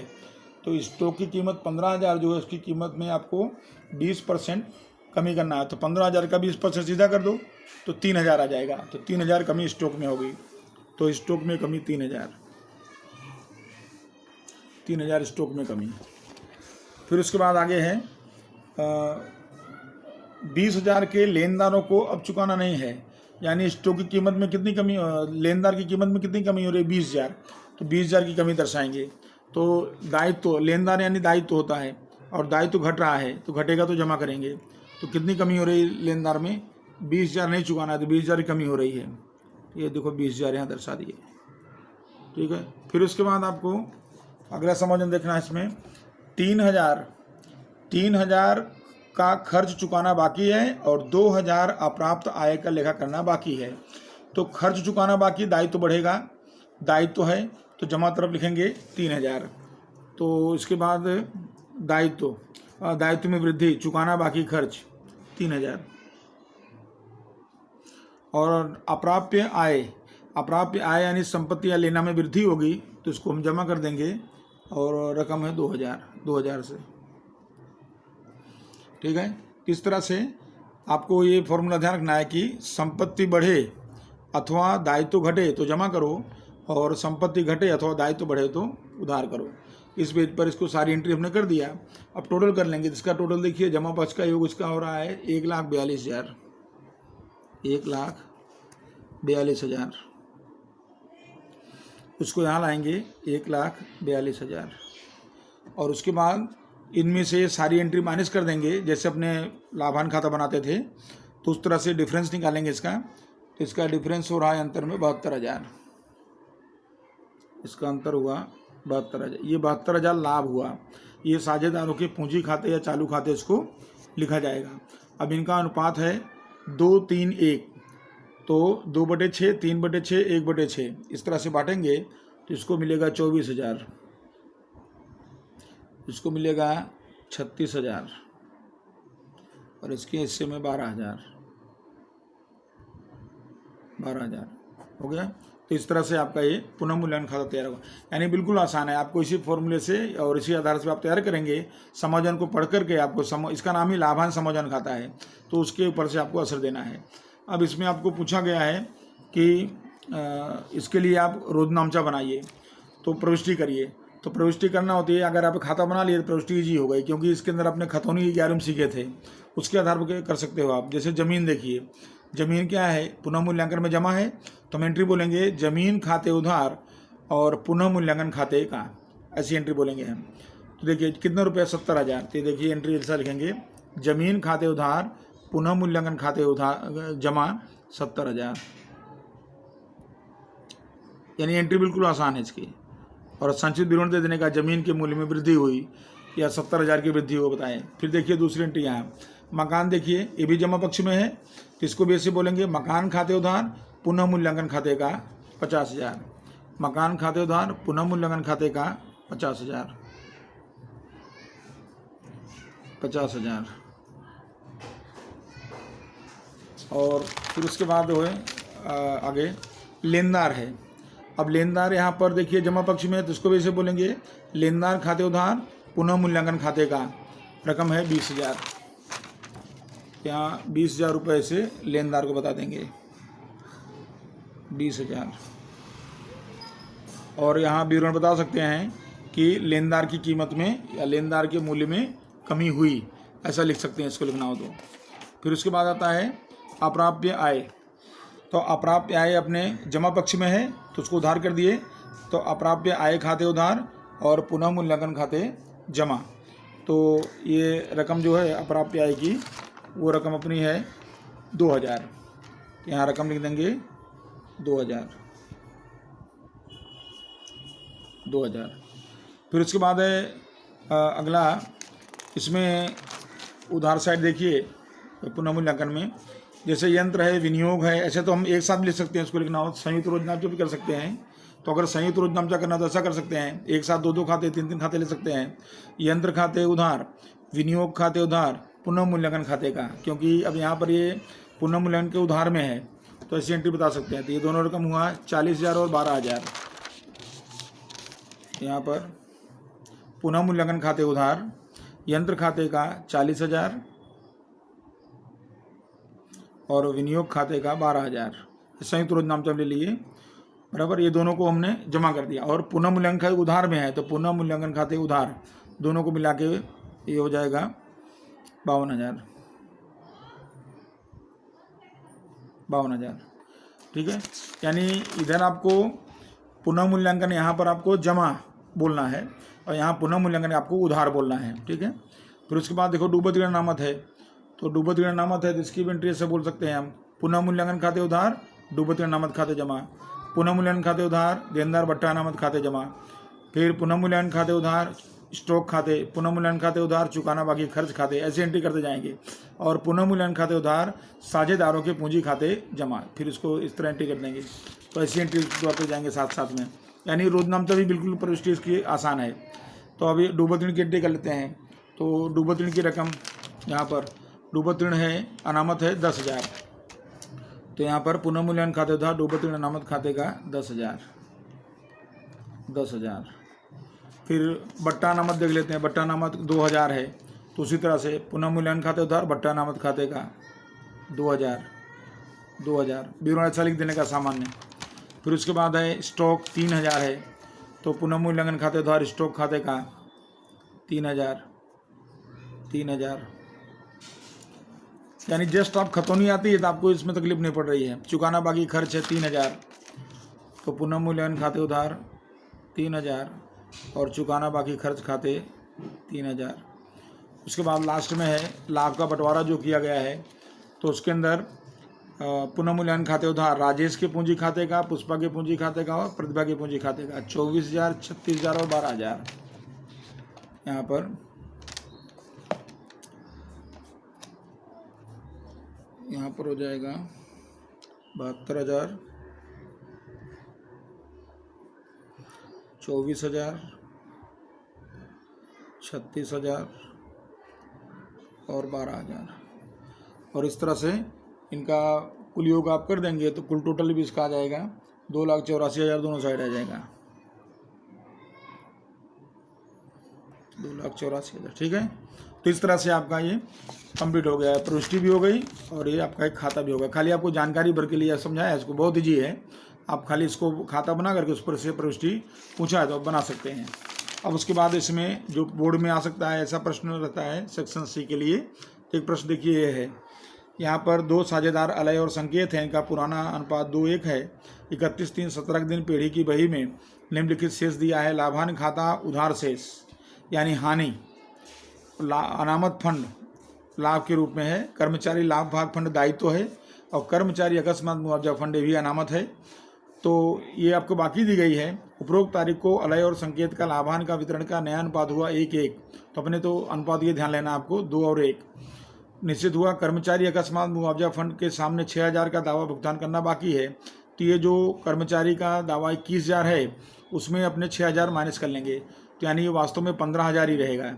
तो स्टॉक की कीमत 15,000 जो है उसकी कीमत में आपको 20% कमी करना है। तो 15,000 का 20% सीधा कर दो तो 3,000 आ जाएगा। तो 3,000 कमी स्टॉक में होगी। तो स्टॉक में कमी 3,000 स्टॉक में कमी। फिर उसके बाद आगे है 20,000 के लेनदारों को अब चुकाना नहीं है। यानी स्टॉक की कीमत में कितनी कमी, लेनदार की कीमत में कितनी कमी हो रही है? 20,000। तो 20,000 की कमी दर्शाएंगे। तो दायित्व, लेनदार यानी दायित्व होता है और दायित्व घट रहा है तो घटेगा तो जमा करेंगे। तो कितनी कमी हो रही है लेनदार में? 20,000 नहीं चुकाना है तो 20,000 की कमी हो रही है। ये देखो 20,000 यहाँ दर्शा दिए। ठीक है। फिर उसके बाद आपको अगला समायोजन देखना है इसमें 3,000 का खर्च चुकाना बाकी है और 2,000 अप्राप्त आय का लेखा करना बाकी है। तो खर्च चुकाना बाकी, दायित्व बढ़ेगा, दायित्व है तो जमा तरफ लिखेंगे 3,000। तो इसके बाद दायित्व में वृद्धि, चुकाना बाकी खर्च 3,000। और अप्राप्य आय यानी संपत्ति या लेना में वृद्धि होगी तो इसको हम जमा कर देंगे और रकम है 2,000 से। ठीक है। इस तरह से आपको ये फॉर्मूला ध्यान रखना है कि संपत्ति बढ़े अथवा दायित्व घटे तो जमा करो और संपत्ति घटे अथवा दायित्व बढ़े तो उधार करो। इस पेज पर इसको सारी एंट्री हमने कर दिया। अब टोटल कर लेंगे। इसका टोटल देखिए, जमा पक्ष का योग इसका हो रहा है 1,42,000। 1,42,000 उसको यहाँ लाएंगे 1,42,000 और उसके बाद इनमें से सारी एंट्री माइनस कर देंगे। जैसे अपने लाभांश खाता बनाते थे तो उस तरह से डिफरेंस निकालेंगे इसका। तो इसका डिफरेंस हो रहा है अंतर में 72,000। इसका अंतर हुआ 72,000। ये 72,000 लाभ हुआ। ये साझेदारों के पूंजी खाते या चालू खाते इसको लिखा जाएगा। अब इनका अनुपात है 2:3:1। तो 2/6, 3/6, 1/6 इस तरह से बांटेंगे तो इसको मिलेगा 24,000, इसको मिलेगा 36,000 और इसके हिस्से में 12,000 हो गया। तो इस तरह से आपका ये पुनः मूल्यांकन खाता तैयार होगा। यानी बिल्कुल आसान है। आपको इसी फॉर्मूले से और इसी आधार से आप तैयार करेंगे। समायोजन को पढ़ करके आपको इसका नाम ही लाभांश समायोजन खाता है, तो उसके ऊपर से आपको असर देना है। अब इसमें आपको पूछा गया है कि इसके लिए आप रोजनामचा बनाइए, तो प्रविष्टि करिए। तो प्रविष्टि करना होती है, अगर आप खाता बना लिए तो प्रविष्टि ईजी हो गई, क्योंकि इसके अंदर अपने खतौनी 11वीं सीखे थे, उसके आधार पर कर सकते हो आप। जैसे ज़मीन देखिए, ज़मीन क्या है? पुनः मूल्यांकन में जमा है तो हम एंट्री बोलेंगे ज़मीन खाते उधार और पुनः मूल्यांकन खाते का, ऐसी एंट्री बोलेंगे हम। तो देखिए कितना रुपया? 70,000। तो देखिए एंट्री ऐसा लिखेंगे, ज़मीन खाते उधार पुनः मूल्यांकन खाते उधार जमा 70,000। यानी एंट्री बिल्कुल आसान है इसकी। और संचित विवरण दे देने का, ज़मीन के मूल्य में वृद्धि हुई या 70,000 की वृद्धि हो बताएं। फिर देखिए दूसरी एंट्री यहाँ मकान, देखिए ये भी जमा पक्ष में है तो इसको भी ऐसे बोलेंगे, मकान खाते उधार पुनः मूल्यांकन खाते का 50,000। मकान खाते उधार पुनः मूल्यांकन खाते का 50,000। और फिर उसके बाद जो है आगे लेनदार है। अब लेनदार यहाँ पर देखिए जमा पक्ष में है तो इसको भी ऐसे बोलेंगे, लेनदार खाते उधार पुनः मूल्यांकन खाते का रकम है 20,000। यहाँ 20,000 रुपये से लेनदार को बता देंगे 20,000। और यहाँ विवरण बता सकते हैं कि लेनदार की कीमत में या लेनदार के मूल्य में कमी हुई, ऐसा लिख सकते हैं इसको लिखना हो तो। फिर उसके बाद आता है अप्राप्य आय। तो अप्राप्य आय अपने जमा पक्ष में है तो उसको उधार कर दिए, तो अप्राप्य आय खाते उधार और पुनः मूल्यांकन खाते जमा। तो ये रकम जो है अप्राप्य आय की, वो रकम अपनी है 2000। यहाँ रकम लिख देंगे 2000। फिर उसके बाद है अगला, इसमें उधार साइड देखिए पुनः मूल्यांकन में, जैसे यंत्र है, विनियोग है, ऐसे तो हम एक साथ लिख सकते हैं। इसको लिखना हो संयुक्त रोजनामचा भी कर सकते हैं। तो अगर संयुक्त रोजनामचा करना तो ऐसा कर सकते हैं, एक साथ 2-2 खाते 3-3 खाते ले सकते हैं। यंत्र खाते उधार, विनियोग खाते उधार, पुनः मूल्यांकन खाते का, क्योंकि अब यहाँ पर ये पुनः मूल्यांकन के उधार में है तो ऐसी एंट्री बता सकते हैं। तो ये दोनों रकम हुआ 40,000 और 12,000। यहाँ पर पुनः मूल्यांकन खाते उधार, यंत्र खाते का 40,000 और विनियोग खाते का 12,000, संयुक्त रोजनामचा ले लिए, बराबर। ये दोनों को हमने जमा कर दिया। और पुनः मूल्यांकन खाते उधार में है तो पुनः मूल्यांकन खाते उधार दोनों को मिला के ये हो जाएगा 52,000। ठीक है, यानी इधर आपको पुनः मूल्यांकन, यहाँ पर आपको जमा बोलना है और यहाँ पुनः मूल्यांकन आपको उधार बोलना है। ठीक है। फिर उसके बाद देखो डूबत ऋण अनामत है, तो डूबत ऋण अनामत है तो इसकी भी एंट्री से बोल सकते हैं हम, पुनः मूल्यांकन खाते उधार, डूबत ऋण अनामत खाते जमा। पुनः मूल्यांकन खाते उधार, देनदार भट्टा अनामत खाते जमा। फिर पुनः मूल्यांकन खाते उधार, स्टॉक खाते, पुनः मूल्यांकन खाते उधार, चुकाना बाकी खर्च खाते, ऐसे एंट्री करते जाएंगे। और पुनः मूल्यांकन खाते उधार, साझेदारों के पूंजी खाते जमा, फिर इसको इस तरह एंट्री कर देंगे। तो ऐसी एंट्री करते जाएंगे साथ साथ में, यानी रोजनामचा भी बिल्कुल प्रविष्टि इसकी आसान है। तो अभी डूबत ऋण की एंट्री कर लेते हैं। तो डूबत ऋण की रकम, यहाँ पर डूबत ऋण है, अनामत है 10,000, तो यहाँ पर पुनः मूल्यांकन खाते उधार, डूबत ऋण अनामत खाते का 10,000। फिर बट्टा अनामत देख लेते हैं, बट्टा अनामत 2,000 है, तो उसी तरह से पुनः मूल्यांकन खाते उधार, बट्टा अनामत खाते का 2,000। विवरण अच्छा लिख देने का सामान्य। फिर उसके बाद है स्टॉक 3,000 है, तो पुनः मूल्यांकन खाते उधार, स्टॉक खाते का 3,000। यानी जस्ट आप खतौनी आती है तो आपको इसमें तकलीफ नहीं पड़ रही है। चुकाना बाकी खर्च है 3,000, तो पुनः मूल्यांकन खाते उधार 3,000 और चुकाना बाकी खर्च खाते 3,000। उसके बाद लास्ट में है लाभ का बंटवारा जो किया गया है, तो उसके अंदर पुनः मूल्यांकन खाते उधार, राजेश के पूंजी खाते का, पुष्पा के पूंजी खाते का और प्रतिभा के पूंजी खाते का 24,000, 36,000 और 12,000। यहाँ पर हो जाएगा 72,000, 24,000, 36,000 और 12,000। और इस तरह से इनका कुल योग आप कर देंगे तो कुल टोटल भी इसका आ जाएगा 2,84,000, दोनों साइड आ जाएगा 2,84,000। ठीक है, तो इस तरह से आपका ये कंप्लीट हो गया है, प्रविष्टि भी हो गई और ये आपका एक खाता भी होगा। खाली आपको जानकारी भर के लिए समझाया, इसको बहुत ईजी है। आप खाली इसको खाता बना करके उस पर से प्रविष्टि पूछा है तो आप बना सकते हैं। अब उसके बाद इसमें जो बोर्ड में आ सकता है ऐसा प्रश्न रहता है सेक्शन सी के लिए, तो एक प्रश्न देखिए ये है, यहाँ पर 2 साझेदार अलय और संकेत हैं, इनका पुराना अनुपात 2:1 है। 31/3/17 के दिन पेढ़ी की बही में निम्नलिखित शेष दिया है। लाभान खाता उधार शेष यानी हानि अनामत फंड लाभ के रूप में है। कर्मचारी लाभ भाग फंड दायित्व है और कर्मचारी अकस्मात मुआवजा फंड भी अनामत है। तो ये आपको बाकी दी गई है। उपरोक्त तारीख को अलय और संकेत का लाभान का वितरण का नया अनुपात हुआ 1:1। तो अपने तो अनुपात ये ध्यान लेना आपको 2 और 1 निश्चित हुआ। कर्मचारी अकस्मात मुआवजा फंड के सामने 6,000 का दावा भुगतान करना बाकी है। तो ये जो कर्मचारी का दावा 21,000 है उसमें अपने 6,000 माइनस कर लेंगे, तो यानी ये वास्तव में 15,000 ही रहेगा।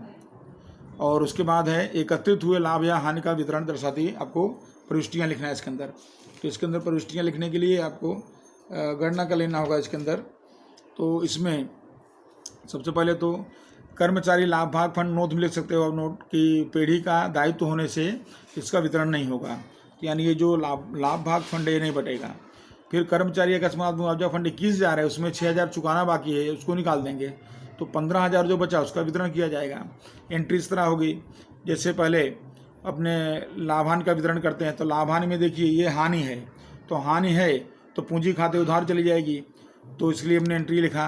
और उसके बाद है एकत्रित हुए लाभ या हानि का वितरण दर्शाती आपको प्रविष्टियाँ लिखना है इसके अंदर। तो इसके अंदर प्रविष्टियाँ लिखने के लिए आपको गणना कर लेना होगा इसके अंदर। तो इसमें सबसे पहले तो कर्मचारी लाभ भाग फंड नोट में लिख सकते हो, नोट की पेढ़ी का दायित्व होने से इसका वितरण नहीं होगा, तो यानी ये जो लाभ भाग फंड ये नहीं बटेगा। फिर कर्मचारी अकस्मात मुआवजा फंड 21,000 है, उसमें 6,000 चुकाना बाकी है, उसको निकाल देंगे। तो तो 15,000 जो बचा उसका वितरण किया जाएगा। एंट्री इस तरह होगी, जैसे पहले अपने लाभांश का वितरण करते हैं, तो लाभांश में देखिए ये हानि है, तो हानि है तो पूंजी खाते उधार चली जाएगी, तो इसलिए हमने एंट्री लिखा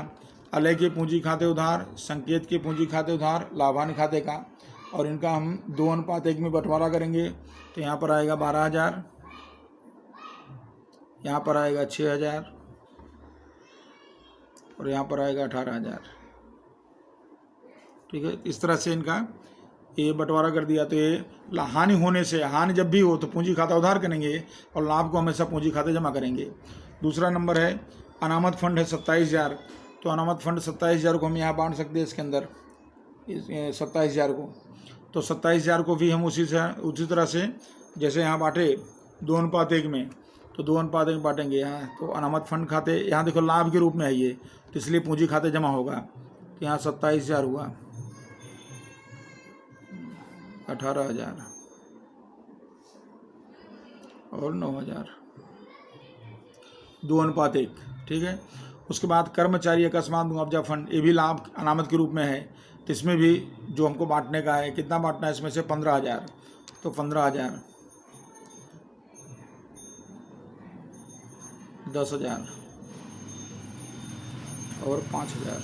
अलय के पूंजी खाते उधार, संकेत के पूंजी खाते उधार, लाभांश खाते का, और इनका हम 2:1 में बंटवारा करेंगे। तो यहाँ पर आएगा 12,000, यहाँ पर आएगा 6,000 और यहाँ पर आएगा 18,000। ठीक है, इस तरह से इनका ये बंटवारा कर दिया। तो ये हानि होने से, हानि जब भी हो तो पूंजी खाता उधार करेंगे और लाभ को हमेशा पूंजी खाते जमा करेंगे। दूसरा नंबर है अनामत फंड है 27,000, तो अनामत फंड 27,000 को हम यहाँ बांट सकते हैं इसके अंदर, 27,000 को। तो 27,000 को भी हम उसी तरह से जैसे यहाँ बांटे 2:1 में, तो 2:1 में बांटेंगे यहाँ। तो अनामत फंड खाते, यहाँ देखो लाभ के रूप में है ये, तो इसलिए पूंजी खाते जमा होगा। तो यहाँ 27,000 हुआ, 18,000 और 9,000, 2:1। ठीक है, उसके बाद कर्मचारी अकस्मात मुआवजा फंड, ये भी लाभ अनामत के रूप में है, तो इसमें भी जो हमको बांटने का है, कितना बांटना है इसमें से 15,000, तो 15,000, 10,000 और 5,000।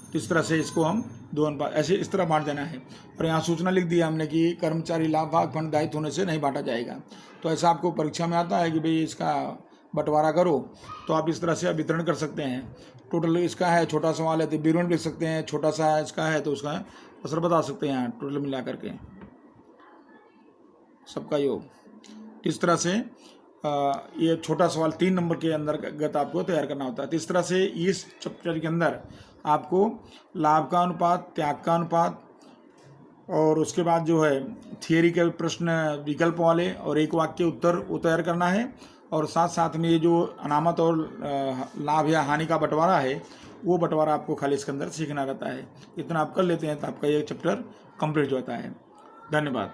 तो इस तरह से इसको हम 2:1 ऐसे इस तरह बांट देना है। और यहाँ सूचना लिख दिया हमने कि कर्मचारी लाभ भाग फंड दायित्व होने से नहीं बांटा जाएगा। तो ऐसा आपको परीक्षा में आता है कि भाई इसका बंटवारा करो, तो आप इस तरह से वितरण कर सकते हैं। टोटल इसका है, छोटा सवाल है तो विवरण लिख सकते हैं, छोटा सा इसका है तो उसका असर बता सकते हैं यहाँ टोटल मिला करके सबका योग। इस तरह से ये छोटा सवाल 3 नंबर के अंतर्गत आपको तैयार करना होता है। तो इस तरह से इस चैप्टर के अंदर आपको लाभ का अनुपात, त्याग का अनुपात, और उसके बाद जो है थियरी के प्रश्न विकल्प वाले और एक वाक्य उत्तर वो तैयार करना है। और साथ साथ में ये जो अनामत और लाभ या हानि का बंटवारा है, वो बंटवारा आपको खाली इसके अंदर सीखना रहता है। इतना आप कर लेते हैं तो आपका ये चैप्टर कंप्लीट हो जाता है। धन्यवाद।